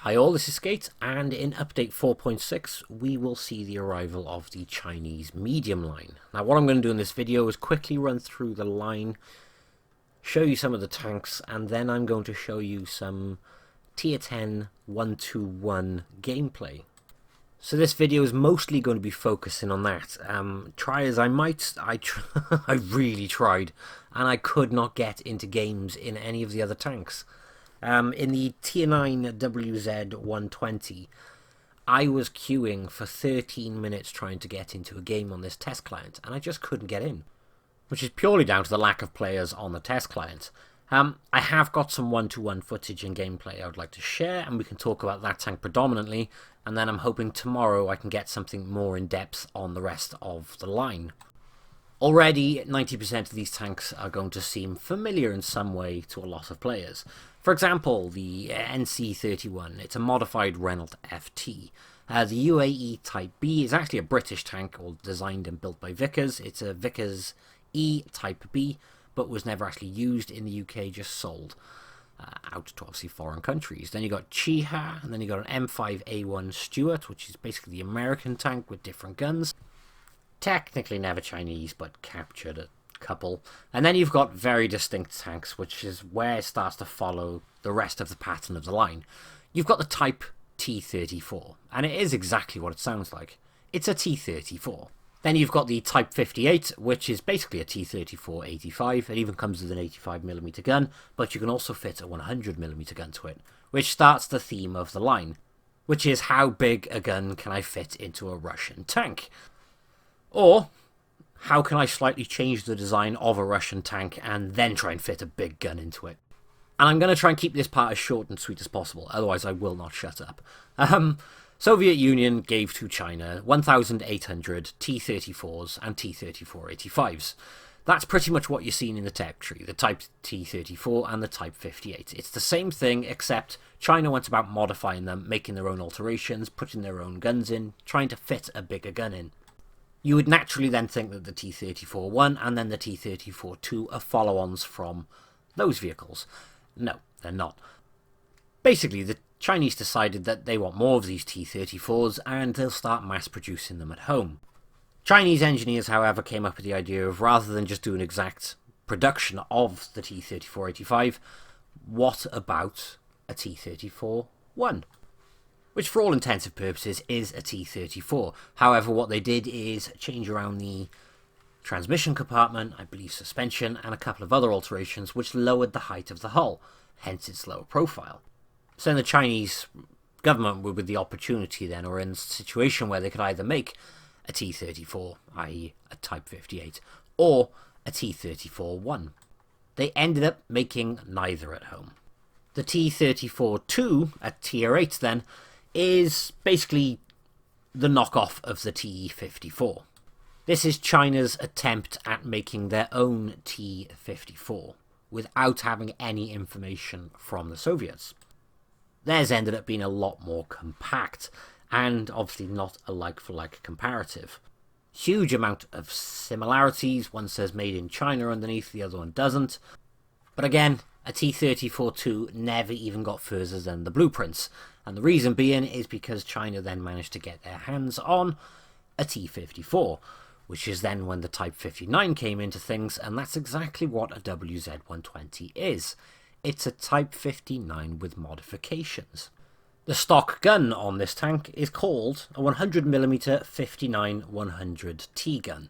Hi all, this is Skate, and in update 4.6 we will see the arrival of the Chinese medium line. Now what I'm going to do in this video is quickly run through the line, show you some of the tanks, and then I'm going to show you some tier 10 121 gameplay. So this video is mostly going to be focusing on that. Try as I might, I really tried, and I could not get into games in any of the other tanks. In the Tier 9 WZ-120, I was queuing for 13 minutes trying to get into a game on this test client, and I just couldn't get in, which is purely down to the lack of players on the test client. I have got some one-to-one footage and gameplay I would like to share, and we can talk about that tank predominantly, and then I'm hoping tomorrow I can get something more in-depth on the rest of the line. Already, 90% of these tanks are going to seem familiar in some way to a lot of players. For example, the NC-31, it's a modified Renault FT. The UAE Type B is actually a British tank, all designed and built by Vickers. It's a Vickers E Type B, but was never actually used in the UK, just sold out to obviously foreign countries. Then you got Chiha, and then you got an M5A1 Stuart, which is basically the American tank with different guns. Technically never Chinese, but captured a couple. And then you've got very distinct tanks, which is where it starts to follow the rest of the pattern of the line. You've got the Type T-34, and it is exactly what it sounds like. It's a T-34. Then you've got the Type 58, which is basically a T-34-85. It even comes with an 85mm gun, but you can also fit a 100mm gun to it, which starts the theme of the line, which is how big a gun can I fit into a Russian tank? Or, how can I slightly change the design of a Russian tank and then try and fit a big gun into it? And I'm going to try and keep this part as short and sweet as possible, otherwise I will not shut up. Soviet Union gave to China 1,800 T-34s and T-34-85s. That's pretty much what you're seeing in the tech tree, the Type T-34 and the Type 58. It's the same thing, except China went about modifying them, making their own alterations, putting their own guns in, trying to fit a bigger gun in. You would naturally then think that the T-34-1 and then the T-34-2 are follow-ons from those vehicles. No, they're not. Basically, the Chinese decided that they want more of these T-34s and they'll start mass-producing them at home. Chinese engineers, however, came up with the idea of, rather than just do an exact production of the T-34-85, what about a T-34-1? Which for all intents and purposes is a T-34. However, what they did is change around the transmission compartment, I believe suspension, and a couple of other alterations which lowered the height of the hull, hence its lower profile. So then the Chinese government were with the opportunity then, or in a situation where they could either make a T-34, i.e. a Type 58, or a T-34-1. They ended up making neither at home. The T-34-2 at Tier 8 then is basically the knockoff of the T-54. This is China's attempt at making their own T-54 without having any information from the Soviets. Theirs ended up being a lot more compact and obviously not a like-for-like comparative. Huge amount of similarities, one says made in China underneath, the other one doesn't. But again, a T-34-2 never even got further than the blueprints, and the reason being is because China then managed to get their hands on a T-54, which is then when the Type 59 came into things, and that's exactly what a WZ-120 is. It's a Type 59 with modifications. The stock gun on this tank is called a 100mm 59-100T gun.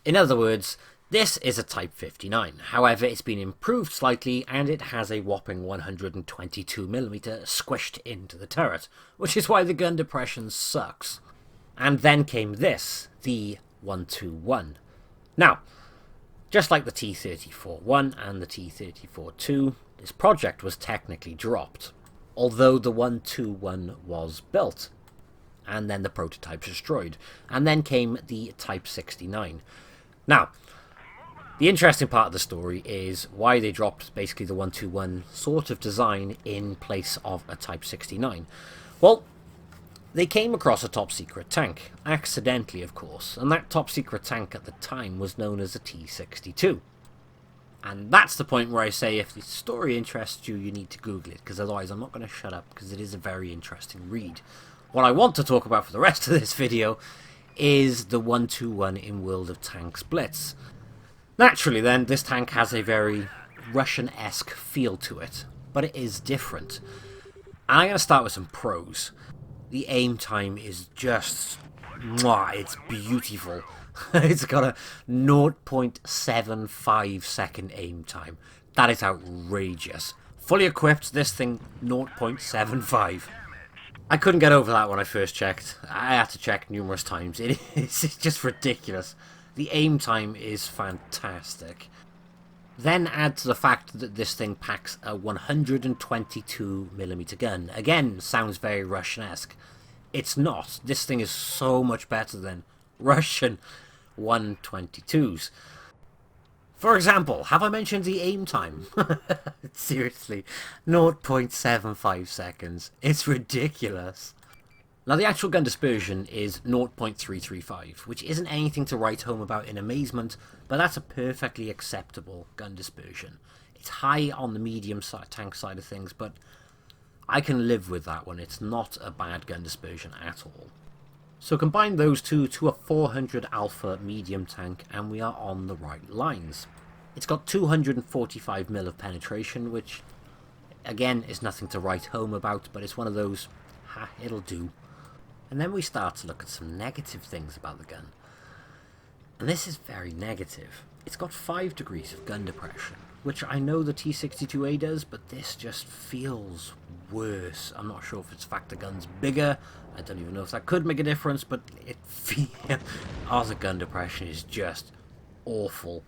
In other words, this is a Type 59, however it's been improved slightly and it has a whopping 122mm squished into the turret, which is why the gun depression sucks. And then came this, the 121. Now, just like the T-34-1 and the T-34-2, this project was technically dropped, although the 121 was built, and then the prototypes destroyed, and then came the Type 69. Now, the interesting part of the story is why they dropped basically the 121 sort of design in place of a Type 69. Well, they came across a top secret tank, accidentally of course, and that top secret tank at the time was known as a T-62. And that's the point where I say if the story interests you, you need to Google it, because otherwise I'm not going to shut up, because it is a very interesting read. What I want to talk about for the rest of this video is the 121 in World of Tanks Blitz. Naturally then, this tank has a very Russian-esque feel to it, but it is different. And I'm going to start with some pros. The aim time is just... mwah, it's beautiful. It's got a 0.75 second aim time. That is outrageous. Fully equipped, this thing 0.75. I couldn't get over that when I first checked. I had to check numerous times. It's just ridiculous. The aim time is fantastic. Then add to the fact that this thing packs a 122mm gun. Again, sounds very Russian-esque. It's not. This thing is so much better than Russian 122s. For example, have I mentioned the aim time? Seriously, 0.75 seconds. It's ridiculous. Now the actual gun dispersion is 0.335, which isn't anything to write home about in amazement, but that's a perfectly acceptable gun dispersion. It's high on the medium tank side of things, but I can live with that one. It's not a bad gun dispersion at all. So combine those two to a 400 alpha medium tank and we are on the right lines. It's got 245mm of penetration, which again is nothing to write home about, but it's one of those, it'll do. And then we start to look at some negative things about the gun. And this is very negative. It's got 5 degrees of gun depression, which I know the T62A does, but this just feels worse. I'm not sure if it's the fact the gun's bigger. I don't even know if that could make a difference, but it feels... oh, the gun depression is just awful.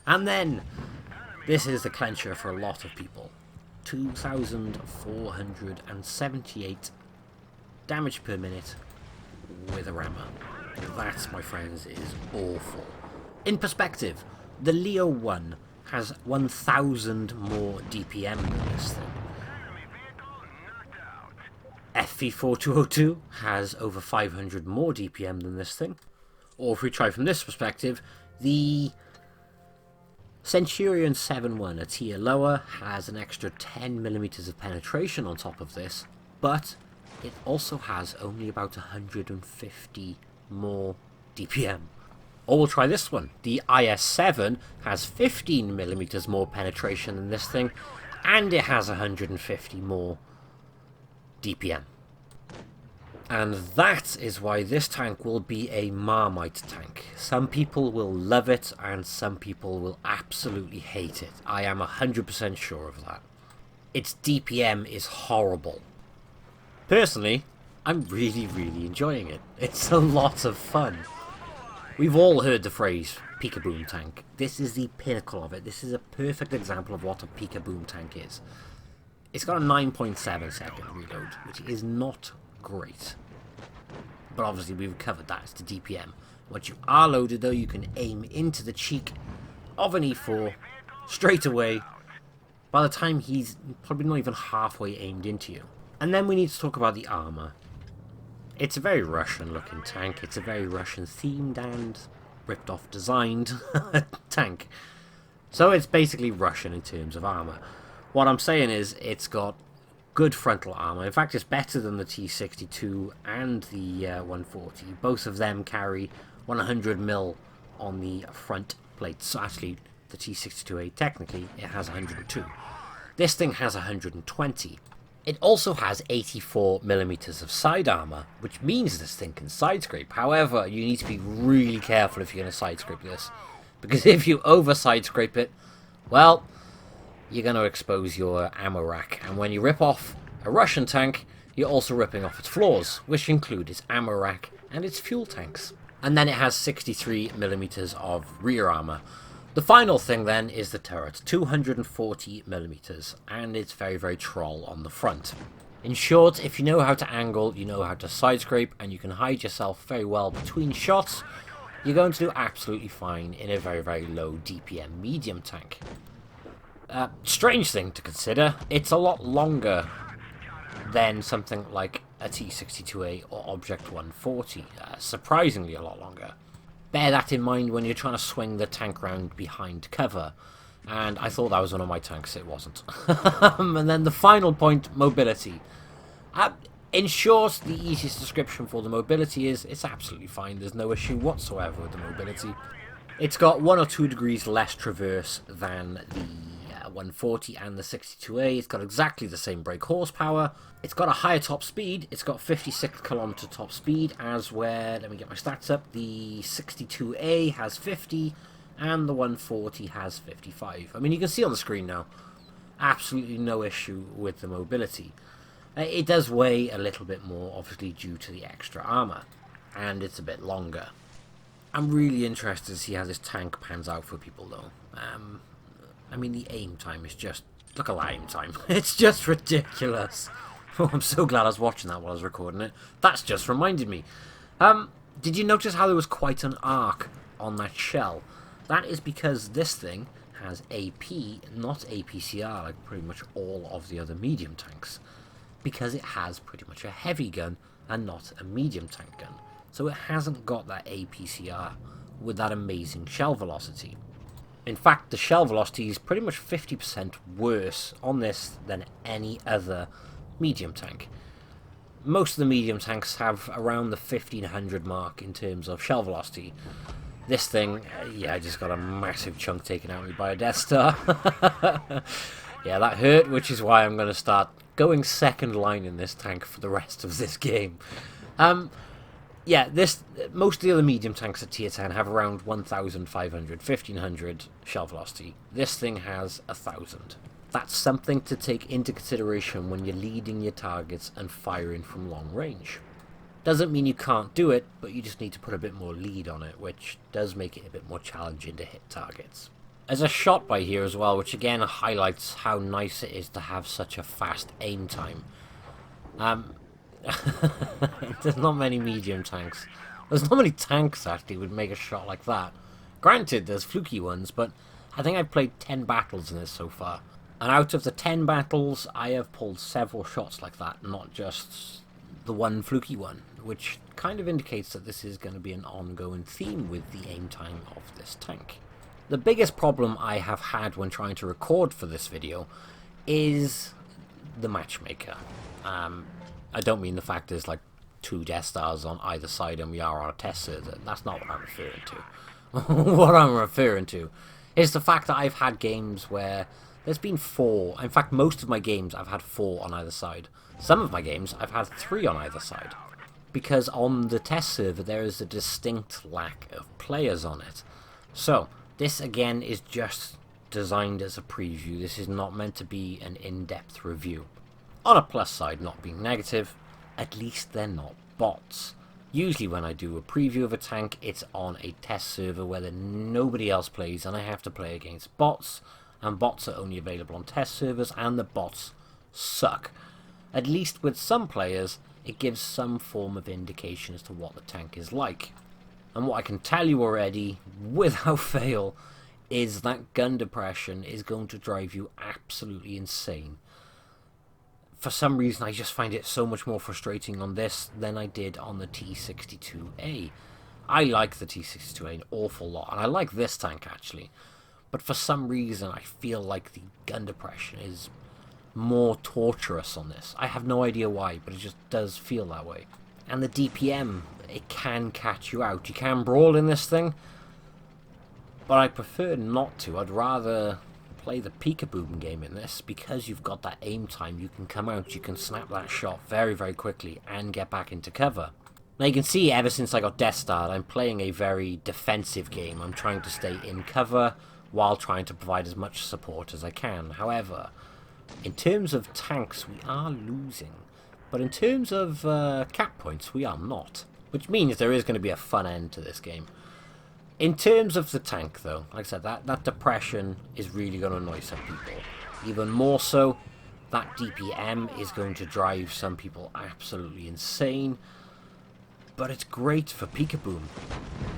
And then, this is the clencher for a lot of people. 2,478 damage per minute with a rammer. That, my friends, is awful. In perspective, the Leo 1 has 1,000 more DPM than this thing. FV4202 has over 500 more DPM than this thing. Or if we try from this perspective, the Centurion 7.1, a tier lower, has an extra 10mm of penetration on top of this, but it also has only about 150 more DPM. Or we'll try this one. The IS-7 has 15mm more penetration than this thing, and it has 150 more DPM. And that is why this tank will be a Marmite tank. Some people will love it, and some people will absolutely hate it. I am 100% sure of that. Its DPM is horrible. Personally, I'm really enjoying it. It's a lot of fun. We've all heard the phrase Peekaboom tank. This is the pinnacle of it. This is a perfect example of what a Peekaboom tank is. It's got a 9.7 second reload, which is not great. But obviously we've covered that. It's the DPM. Once you are loaded though, you can aim into the cheek of an E4 straight away by the time he's probably not even halfway aimed into you. And then we need to talk about the armor. It's a very Russian looking tank. It's a very Russian themed and ripped off designed tank. So it's basically Russian in terms of armor. What I'm saying is it's got good frontal armor. In fact, it's better than the T62 and the 140. Both of them carry 100mm on the front plates. So actually, the T62A, technically, it has 102. This thing has 120. It also has 84mm of side armor, which means this thing can side scrape. However, you need to be really careful if you're going to side scrape this, because if you over side scrape it, well, you're going to expose your ammo rack. And when you rip off a Russian tank, you're also ripping off its flaws, which include its ammo rack and its fuel tanks. And then it has 63mm of rear armor. The final thing then is the turret, 240mm, and it's very troll on the front. In short, if you know how to angle, you know how to side scrape, and you can hide yourself very well between shots, you're going to do absolutely fine in a very low DPM medium tank. Strange thing to consider, it's a lot longer than something like a T62A or Object 140, surprisingly a lot longer. Bear that in mind when you're trying to swing the tank round behind cover. And I thought that was one of my tanks. It wasn't. And then the final point, mobility. In short, the easiest description for the mobility is it's absolutely fine. There's no issue whatsoever with the mobility. It's got 1 or 2 degrees less traverse than the 140 and the 62A. It's got exactly the same brake horsepower. It's got a higher top speed. It's got 56 kilometer top speed, as where, let me get my stats up, the 62A has 50 and the 140 has 55. I mean, you can see on the screen now, absolutely no issue with the mobility. It does weigh a little bit more, obviously due to the extra armor, and it's a bit longer. I'm really interested to see how this tank pans out for people, though. I mean, the aim time is just... Look at that aim time. It's just ridiculous. Oh, I'm so glad I was watching that while I was recording it. That's just reminded me. Did you notice how there was quite an arc on that shell? That is because this thing has AP, not APCR, like pretty much all of the other medium tanks. Because it has pretty much a heavy gun and not a medium tank gun. So it hasn't got that APCR with that amazing shell velocity. In fact, the shell velocity is pretty much 50% worse on this than any other medium tank. Most of the medium tanks have around the 1500 mark in terms of shell velocity. This thing, yeah, I just got a massive chunk taken out of me by a Death Star. Yeah, that hurt, which is why I'm going to start going second line in this tank for the rest of this game. Yeah, most of the other medium tanks at tier 10 have around 1,500, 1,500 shell velocity. This thing has 1,000. That's something to take into consideration when you're leading your targets and firing from long range. Doesn't mean you can't do it, but you just need to put a bit more lead on it, which does make it a bit more challenging to hit targets. There's a shot by here as well, which again highlights how nice it is to have such a fast aim time. There's not many medium tanks. There's not many tanks actually would make a shot like that. Granted, there's fluky ones, but I think I've played 10 battles in this so far. And out of the 10 battles, I have pulled several shots like that, not just the one fluky one, which kind of indicates that this is going to be an ongoing theme with the aim time of this tank. The biggest problem I have had when trying to record for this video is the matchmaker. I don't mean the fact there's like 2 Death Stars on either side and we are on a test server. That's not what I'm referring to. What I'm referring to is the fact that I've had games where there's been 4. In fact, most of my games I've had 4 on either side. Some of my games I've had 3 on either side. Because on the test server there is a distinct lack of players on it. So, this again is just designed as a preview. This is not meant to be an in-depth review. On a plus side, not being negative, at least they're not bots. Usually when I do a preview of a tank, it's on a test server where nobody else plays and I have to play against bots, and bots are only available on test servers and the bots suck. At least with some players, it gives some form of indication as to what the tank is like. And what I can tell you already, without fail, is that gun depression is going to drive you absolutely insane. For some reason, I just find it so much more frustrating on this than I did on the T62A. I like the T62A an awful lot, and I like this tank actually. But for some reason, I feel like the gun depression is more torturous on this. I have no idea why, but it just does feel that way. And the DPM, it can catch you out. You can brawl in this thing, but I prefer not to. I'd rather play the peekaboo game in this, because you've got that aim time. You can come out, you can snap that shot very, very quickly and get back into cover. Now you can see ever since I got Death Star, I'm playing a very defensive game. I'm trying to stay in cover while trying to provide as much support as I can. However, in terms of tanks, we are losing. But in terms of cap points, we are not. Which means there is going to be a fun end to this game. In terms of the tank, though, like I said, that depression is really going to annoy some people. Even more so, that DPM is going to drive some people absolutely insane. But it's great for peekaboo.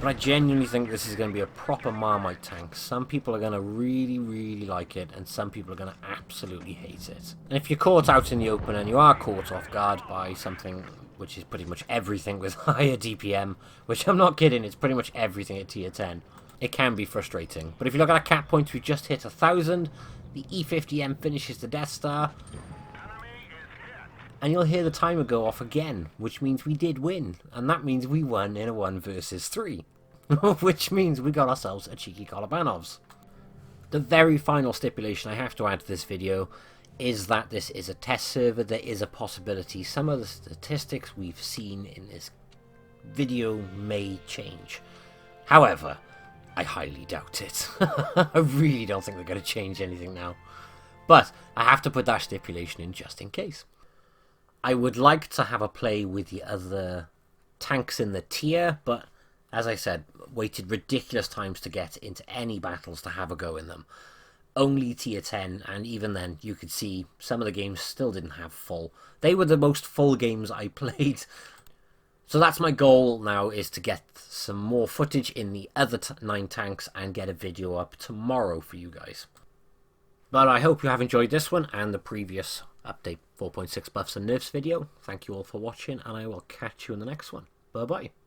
But I genuinely think this is going to be a proper Marmite tank. Some people are going to really, really like it, and some people are going to absolutely hate it. And if you're caught out in the open and you are caught off guard by something which is pretty much everything with higher DPM, which I'm not kidding, it's pretty much everything at tier 10. it can be frustrating. But if you look at our cap points, we just hit 1,000. The E-50M finishes the Death Star. And you'll hear the timer go off again, which means we did win. And that means we won in a 1 versus 3. Which means we got ourselves a cheeky Kolobanovs. The very final stipulation I have to add to this video is that this is a test server. There is a possibility some of the statistics we've seen in this video may change. However, I highly doubt it. I really don't think they're going to change anything now. But I have to put that stipulation in just in case. I would like to have a play with the other tanks in the tier, but as I said, waited ridiculous times to get into any battles to have a go in them. Only tier 10, and even then you could see some of the games still didn't have full. They were the most full games I played. So that's my goal now, is to get some more footage in the other 9 tanks and get a video up tomorrow for you guys. But I hope you have enjoyed this one and the previous update 4.6 buffs and nerfs video. Thank you all for watching, and I will catch you in the next one. Bye bye.